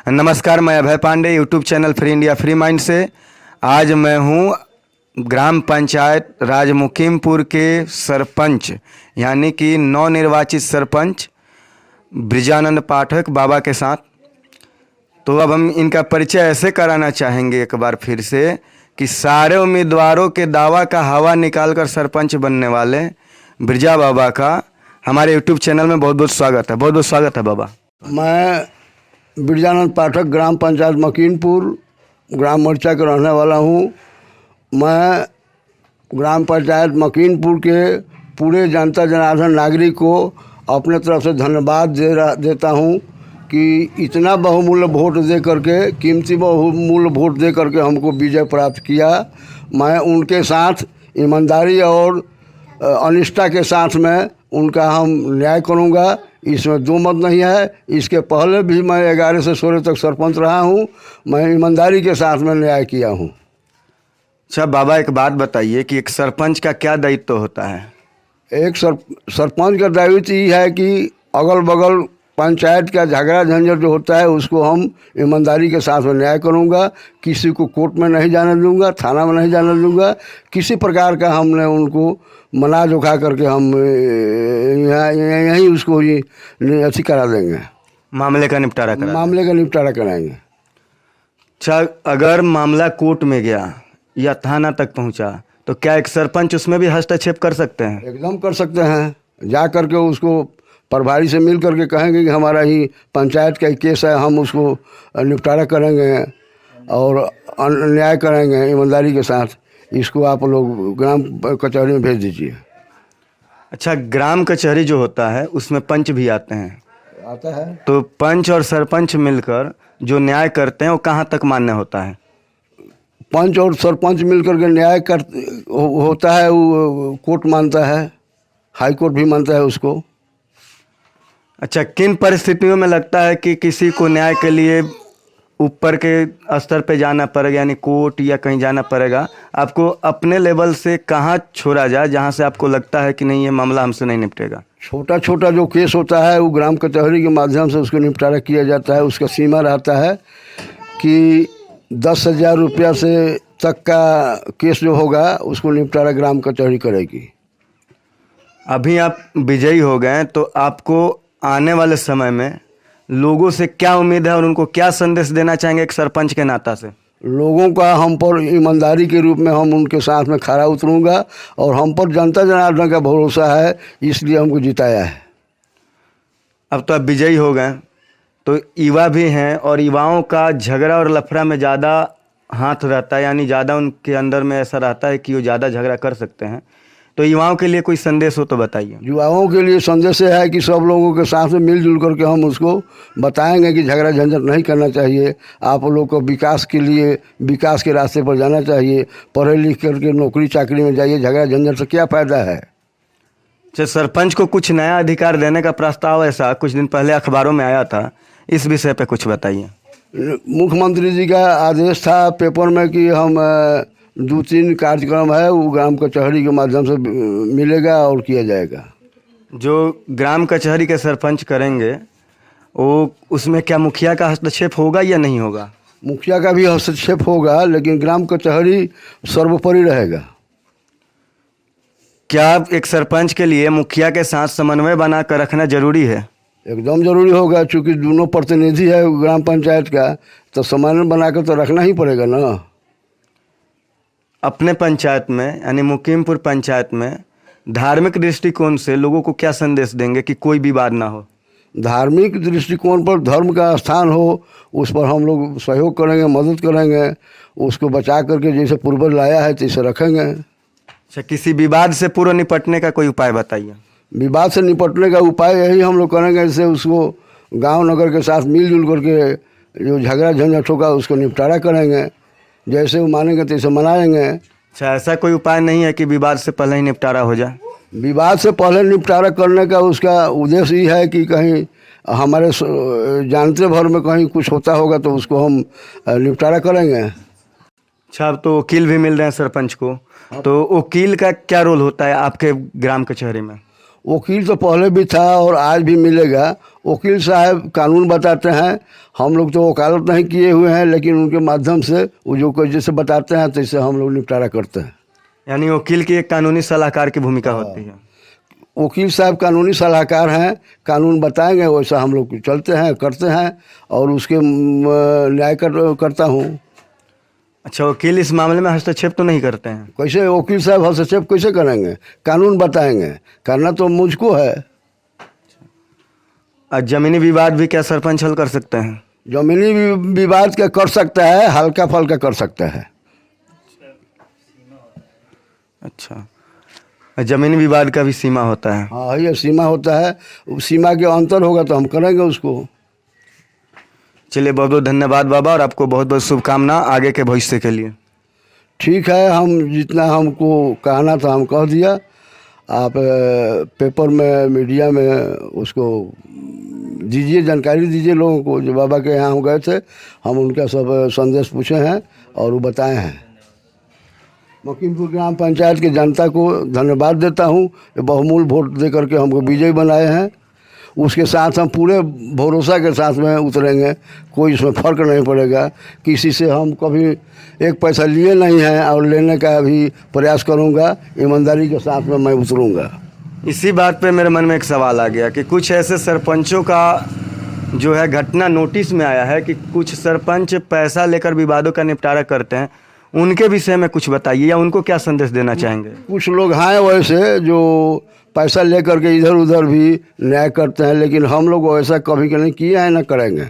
नमस्कार, मैं Abhay Pandey, YouTube channel free India free mind से। आज मैं हूँ ग्राम पंचायत राजमुकीमपुर के सरपंच यानी कि नवनिर्वाचित सरपंच ब्रिजानंद पाठक बाबा के साथ। तो अब हम इनका परिचय ऐसे कराना चाहेंगे एक बार फिर से कि सारे उम्मीदवारों के दावा का हवा निकालकर सरपंच बनने वाले ब्रिजा बाबा का हमारे यूट्यूब चैनल में बहुत बहुत स्वागत है। बहुत बहुत स्वागत है बाबा। मैं ब्रिजानंद पाठक ग्राम पंचायत मकीनपुर ग्राम मोर्चा का रहने वाला हूँ। मैं ग्राम पंचायत मकीनपुर के पूरे जनता जनार्दन नागरिक को अपने तरफ से धन्यवाद देता हूँ कि इतना बहुमूल्य वोट दे करके, कीमती बहुमूल्य वोट दे करके हमको विजय प्राप्त किया। मैं उनके साथ ईमानदारी और अनिष्ठा के साथ में उनका हम न्याय करूँगा, इसमें दो मत नहीं है। इसके पहले भी मैं 11 से 16 तक सरपंच रहा हूँ। मैं ईमानदारी के साथ में न्याय किया हूँ। अच्छा बाबा, एक बात बताइए कि एक सरपंच का क्या दायित्व होता है? एक सरपंच का दायित्व ये है कि अगल बगल पंचायत का झगड़ा झंझट जो होता है उसको हम ईमानदारी के साथ में न्याय करूँगा। किसी को कोर्ट में नहीं जाने दूँगा, थाना में नहीं जाने दूँगा। किसी प्रकार का हमने उनको मना जोखा करके हम यहीं उसको ही अथी करा देंगे, मामले का निपटारा कराएंगे। अच्छा, अगर मामला कोर्ट में गया या थाना तक पहुंचा तो क्या एक सरपंच उसमें भी हस्तक्षेप कर सकते हैं? एकदम कर सकते हैं। जा करके उसको प्रभारी से मिल करके कहेंगे कि हमारा ही पंचायत का केस है, हम उसको निपटारा करेंगे और न्याय करेंगे ईमानदारी के साथ। इसको आप लोग ग्राम कचहरी में भेज दीजिए। अच्छा, ग्राम कचहरी जो होता है उसमें पंच भी आता है, तो पंच और सरपंच मिलकर जो न्याय करते हैं वो कहाँ तक मान्य होता है? पंच और सरपंच मिलकर के न्याय होता है, वो कोर्ट मानता है, हाई कोर्ट भी मानता है उसको। अच्छा, किन परिस्थितियों में लगता है कि किसी को न्याय के लिए ऊपर के स्तर पे जाना पड़ेगा, यानी कोर्ट या कहीं जाना पड़ेगा? आपको अपने लेवल से कहाँ छोड़ा जाए जहाँ से आपको लगता है कि नहीं ये मामला हमसे नहीं निपटेगा? छोटा छोटा जो केस होता है वो ग्राम कचहरी के माध्यम से उसको निपटारा किया जाता है। उसका सीमा रहता है कि 10,000 रुपया से तक का केस जो होगा उसको निपटारा ग्राम कचहरी करेगी। अभी आप विजयी हो गए तो आपको आने वाले समय में लोगों से क्या उम्मीद है और उनको क्या संदेश देना चाहेंगे एक सरपंच के नाता से? लोगों का हम पर ईमानदारी के रूप में हम उनके साथ में खड़ा उतरूँगा और हम पर जनता जनार्दन का भरोसा है, इसलिए हमको जिताया है। अब तो आप विजयी हो गए तो युवा भी हैं और युवाओं का झगड़ा और लफड़ा में ज़्यादा हाथ रहता है, यानी ज़्यादा उनके अंदर में ऐसा रहता है कि वो ज़्यादा झगड़ा कर सकते हैं। तो युवाओं के लिए कोई संदेश हो तो बताइए। युवाओं के लिए संदेश है कि सब लोगों के साथ में मिलजुल करके हम उसको बताएंगे कि झगड़ा झंझट नहीं करना चाहिए। आप लोग को विकास के लिए विकास के रास्ते पर जाना चाहिए। पढ़े लिख करके नौकरी चाकरी में जाइए, झगड़ा झंझट से क्या फ़ायदा है? अच्छा, सरपंच को कुछ नया अधिकार देने का प्रस्ताव ऐसा कुछ दिन पहले अखबारों में आया था, इस विषय पे कुछ बताइए। मुख्यमंत्री जी का आदेश था पेपर में कि हम 2-3 कार्यक्रम है वो ग्राम कचहरी के माध्यम से मिलेगा और किया जाएगा। जो ग्राम कचहरी के सरपंच करेंगे वो उसमें क्या मुखिया का हस्तक्षेप होगा या नहीं होगा? मुखिया का भी हस्तक्षेप होगा, लेकिन ग्राम कचहरी सर्वोपरि रहेगा। क्या एक सरपंच के लिए मुखिया के साथ समन्वय बना कर रखना जरूरी है? एकदम जरूरी होगा, चूँकि दोनों प्रतिनिधि है ग्राम पंचायत का, तो समन्वय बनाकर तो रखना ही पड़ेगा ना। अपने पंचायत में यानी मुकीमपुर पंचायत में धार्मिक दृष्टिकोण से लोगों को क्या संदेश देंगे कि कोई विवाद ना हो? धार्मिक दृष्टिकोण पर धर्म का स्थान हो, उस पर हम लोग सहयोग करेंगे, मदद करेंगे, उसको बचा करके जैसे पूर्वज लाया है तैसे रखेंगे। अच्छा, किसी विवाद से पूर्व निपटने का कोई उपाय बताइए। विवाद से निपटने का उपाय यही हम लोग करेंगे, जैसे उसको गांव नगर के साथ मिलजुल करके जो झगड़ा झंझट होगा उसको निपटारा करेंगे, जैसे वो मानेंगे तैसे मनाएंगे। अच्छा, ऐसा कोई उपाय नहीं है कि विवाद से पहले ही निपटारा हो जाए? विवाद से पहले निपटारा करने का उसका उद्देश्य ये है कि कहीं हमारे जानते भर में कहीं कुछ होता होगा तो उसको हम निपटारा करेंगे। अच्छा, अब तो वकील भी मिल रहे हैं सरपंच को, तो वकील का क्या रोल होता है आपके ग्राम कचहरी में? वकील तो पहले भी था और आज भी मिलेगा। वकील साहब कानून बताते हैं, हम लोग तो वकालत नहीं किए हुए हैं, लेकिन उनके माध्यम से वो जो कोई जैसे बताते हैं तैसे हम लोग निपटारा करते हैं। यानी वकील की एक कानूनी सलाहकार की भूमिका होती है। वकील साहब कानूनी सलाहकार हैं, कानून बताएंगे वैसा हम लोग चलते हैं, करते हैं और उसके न्याय करता हूँ। अच्छा, वकील इस मामले में हस्तक्षेप तो नहीं करते हैं? कैसे वकील साहब हस्तक्षेप कैसे करेंगे? कानून बताएंगे, करना तो मुझको है। जमीनी विवाद भी क्या सरपंच हल कर सकते हैं? जमीनी विवाद का कर सकता है, हल्का फल्का कर सकता है। अच्छा, जमीनी विवाद का भी सीमा होता है? हाँ, ये सीमा होता है, सीमा के अंतर होगा तो हम करेंगे उसको। चलिए, बहुत बहुत धन्यवाद बाबा, और आपको बहुत बहुत शुभकामना आगे के भविष्य के लिए। ठीक है, हम जितना हमको कहना था हम कह दिया। आप पेपर में, मीडिया में उसको दीजिए, जानकारी दीजिए लोगों को। जो बाबा के यहाँ हम गए थे, हम उनका सब संदेश पूछे हैं और वो बताए हैं। मकीनपुर ग्राम पंचायत की जनता को धन्यवाद देता हूँ, बहुमूल्य वोट दे करके हमको विजयी बनाए हैं। उसके साथ हम पूरे भरोसा के साथ में उतरेंगे, कोई इसमें फ़र्क नहीं पड़ेगा। किसी से हम कभी एक पैसा लिए नहीं हैं और लेने का भी प्रयास करूँगा। ईमानदारी के साथ में मैं उतरूँगा। इसी बात पे मेरे मन में एक सवाल आ गया कि कुछ ऐसे सरपंचों का जो है घटना नोटिस में आया है कि कुछ सरपंच पैसा लेकर विवादों का निपटारा करते हैं, उनके विषय में कुछ बताइए, या उनको क्या संदेश देना चाहेंगे? कुछ लोग हैं वैसे जो पैसा लेकर के इधर उधर भी न्याय करते हैं, लेकिन हम लोग वैसा कभी नहीं किए हैं, ना करेंगे।